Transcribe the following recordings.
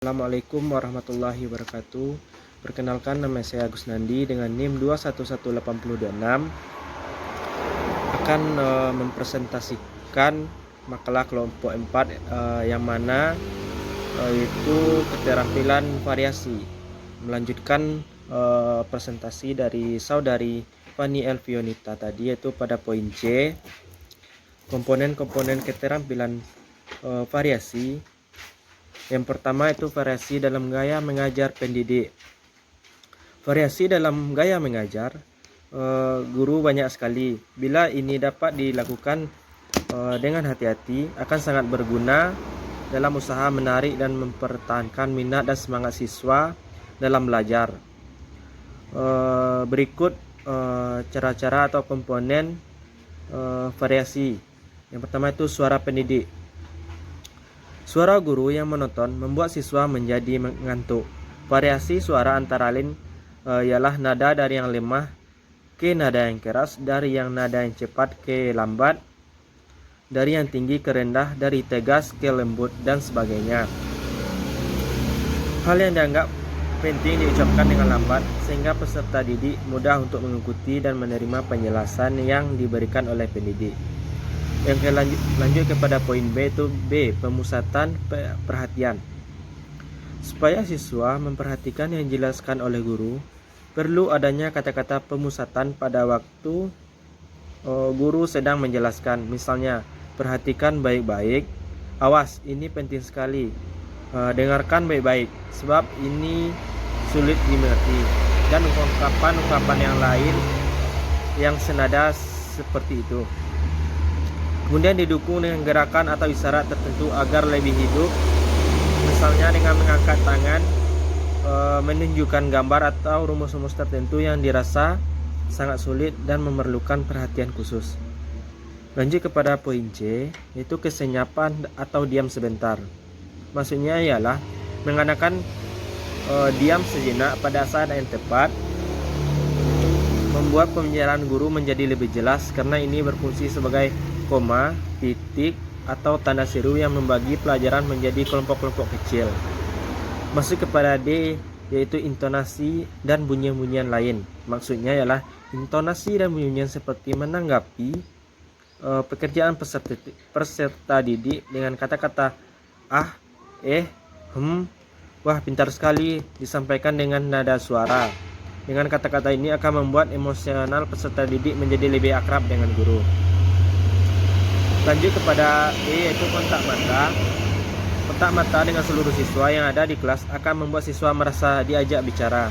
Assalamualaikum warahmatullahi wabarakatuh. Perkenalkan, nama saya Agus Nandi dengan NIM 211826 akan mempresentasikan makalah kelompok 4 yang mana yaitu keterampilan variasi. Melanjutkan presentasi dari saudari Fani Elvionita tadi, yaitu pada poin C, komponen-komponen keterampilan variasi. Yang pertama itu variasi dalam gaya mengajar pendidik. Variasi dalam gaya mengajar guru banyak sekali. Bila ini dapat dilakukan dengan hati-hati, akan sangat berguna dalam usaha menarik dan mempertahankan minat dan semangat siswa dalam belajar. Berikut cara-cara atau komponen variasi. Yang pertama itu suara pendidik. Suara guru yang monoton membuat siswa menjadi mengantuk. Variasi suara antara lain ialah nada dari yang lemah ke nada yang keras, dari yang nada yang cepat ke lambat, dari yang tinggi ke rendah, dari tegas ke lembut, dan sebagainya. Hal yang dianggap penting diucapkan dengan lambat sehingga peserta didik mudah untuk mengikuti dan menerima penjelasan yang diberikan oleh pendidik. Yang lanjut kepada poin B, itu B, pemusatan perhatian. Supaya siswa memperhatikan yang dijelaskan oleh guru, perlu adanya kata-kata pemusatan pada waktu guru sedang menjelaskan. Misalnya, perhatikan baik-baik, awas, ini penting sekali, dengarkan baik-baik, sebab ini sulit dimengerti, dan ungkapan-ungkapan yang lain yang senada seperti itu. Kemudian didukung dengan gerakan atau isyarat tertentu agar lebih hidup, misalnya dengan mengangkat tangan, menunjukkan gambar atau rumus-rumus tertentu yang dirasa sangat sulit dan memerlukan perhatian khusus. Lanjut kepada poin C, yaitu kesenyapan atau diam sebentar. Maksudnya ialah mengadakan diam sejenak pada saat yang tepat, membuat pembicaraan guru menjadi lebih jelas karena ini berfungsi sebagai koma, titik, atau tanda seru yang membagi pelajaran menjadi kelompok-kelompok kecil. Masuk kepada D, yaitu intonasi dan bunyian-bunyian lain. Maksudnya ialah intonasi dan bunyian seperti menanggapi pekerjaan peserta didik dengan kata-kata ah, wah, pintar sekali, disampaikan dengan nada suara. Dengan kata-kata ini akan membuat emosional peserta didik menjadi lebih akrab dengan guru. Lanjut kepada E, yaitu kontak mata. Kontak mata dengan seluruh siswa yang ada di kelas akan membuat siswa merasa diajak bicara.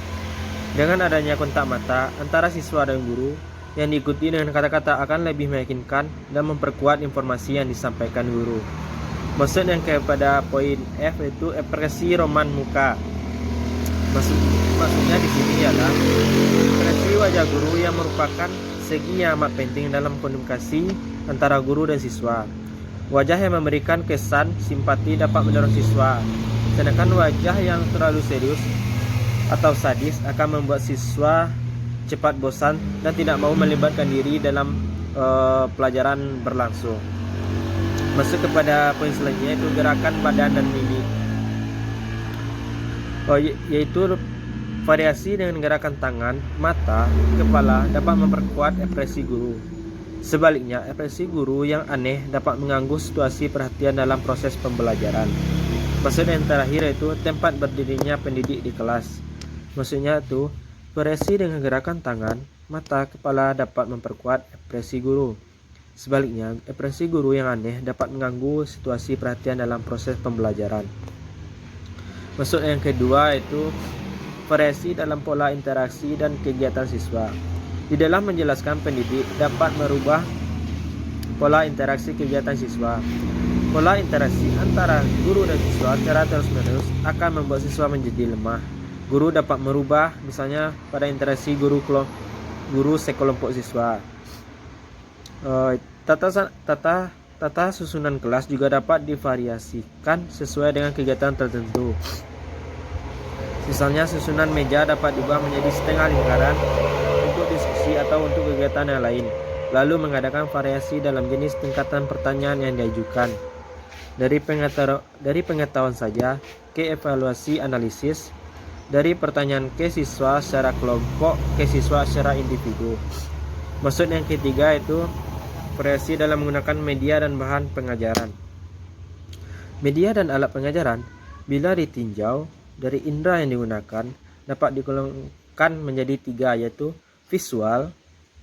Dengan adanya kontak mata antara siswa dan guru yang diikuti dengan kata-kata akan lebih meyakinkan dan memperkuat informasi yang disampaikan guru. Maksud yang kepada poin F, yaitu ekspresi roman muka. Maksudnya di sini adalah ekspresi wajah guru yang merupakan segi yang amat penting dalam komunikasi antara guru dan siswa. Wajah yang memberikan kesan simpati dapat mendorong siswa, sedangkan wajah yang terlalu serius atau sadis akan membuat siswa cepat bosan dan tidak mau melibatkan diri dalam pelajaran berlangsung. Masuk kepada poin selanjutnya, yaitu gerakan badan dan mimik. Yaitu variasi dengan gerakan tangan, mata, kepala dapat memperkuat ekspresi guru. Sebaliknya, ekspresi guru yang aneh dapat mengganggu situasi perhatian dalam proses pembelajaran. Maksud yang terakhir yaitu tempat berdirinya pendidik di kelas. Maksudnya itu variasi dengan gerakan tangan, mata, kepala dapat memperkuat ekspresi guru. Sebaliknya, ekspresi guru yang aneh dapat mengganggu situasi perhatian dalam proses pembelajaran. Maksud yang kedua yaitu variasi dalam pola interaksi dan kegiatan siswa. Di dalam menjelaskan, pendidik dapat merubah pola interaksi kegiatan siswa. Pola interaksi antara guru dan siswa secara terus-menerus akan membuat siswa menjadi lemah. Guru dapat merubah, misalnya pada interaksi guru sekelompok siswa. Tata susunan kelas juga dapat divariasikan sesuai dengan kegiatan tertentu. Misalnya, susunan meja dapat diubah menjadi setengah lingkaran untuk diskusi atau untuk kegiatan yang lain. Lalu mengadakan variasi dalam jenis tingkatan pertanyaan yang diajukan. dari pengetahuan saja ke evaluasi analisis, dari pertanyaan ke siswa secara kelompok ke siswa secara individu. Maksud yang ketiga itu variasi dalam menggunakan media dan bahan pengajaran. Media dan alat pengajaran bila ditinjau dari indera yang digunakan dapat digolongkan menjadi tiga, yaitu visual,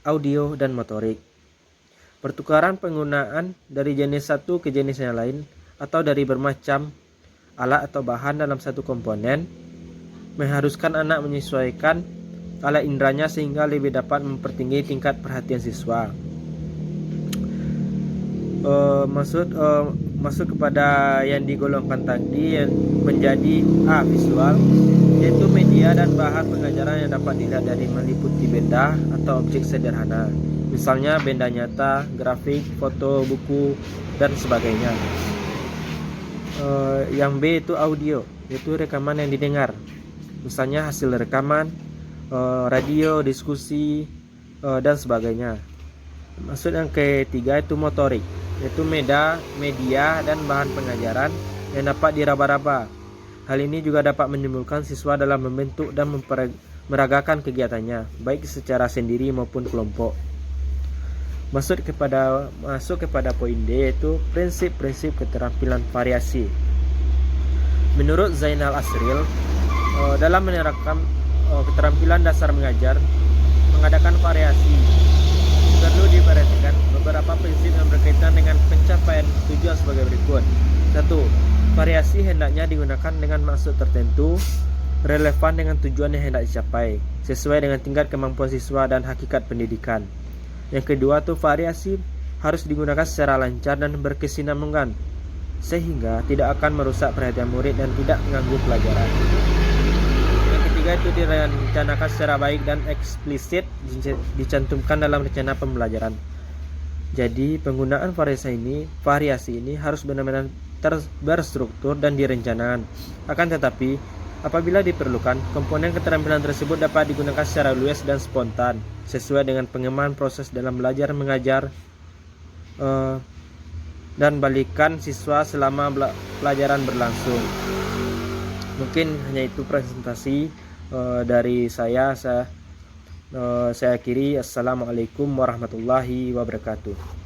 audio, dan motorik. Pertukaran penggunaan dari jenis satu ke jenis yang lain atau dari bermacam alat atau bahan dalam satu komponen mengharuskan anak menyesuaikan alat inderanya sehingga lebih dapat mempertinggi tingkat perhatian siswa. Masuk kepada yang digolongkan tadi yang menjadi visual, yaitu media dan bahan pengajaran yang dapat dilihat dari meliputi benda atau objek sederhana, misalnya benda nyata, grafik, foto, buku, dan sebagainya. Yang B itu audio, yaitu rekaman yang didengar, misalnya hasil rekaman, radio, diskusi, dan sebagainya. Maksud yang ketiga itu motorik, yaitu media dan bahan pengajaran yang dapat diraba-raba. Hal ini juga dapat menimbulkan siswa dalam membentuk dan meragakan kegiatannya, baik secara sendiri maupun kelompok. Masuk kepada poin D, yaitu prinsip-prinsip keterampilan variasi. Menurut Zainal Asril, dalam menerapkan keterampilan dasar mengajar, mengadakan variasi, perlu diperhatikan beberapa prinsip yang berkaitan dengan pencapaian tujuan sebagai berikut. 1. Variasi hendaknya digunakan dengan maksud tertentu, relevan dengan tujuan yang hendak dicapai, sesuai dengan tingkat kemampuan siswa dan hakikat pendidikan. Yang kedua tuh, variasi harus digunakan secara lancar dan berkesinambungan, sehingga tidak akan merusak perhatian murid dan tidak mengganggu pelajaran. Itu direncanakan secara baik dan eksplisit dicantumkan dalam rencana pembelajaran. Jadi penggunaan variasi ini harus benar-benar berstruktur dan direncanakan. Akan tetapi apabila diperlukan, komponen keterampilan tersebut dapat digunakan secara luas dan spontan sesuai dengan pengembangan proses dalam belajar mengajar dan balikan siswa selama pelajaran berlangsung. Mungkin hanya itu presentasi dari saya akhiri. Assalamualaikum warahmatullahi wabarakatuh.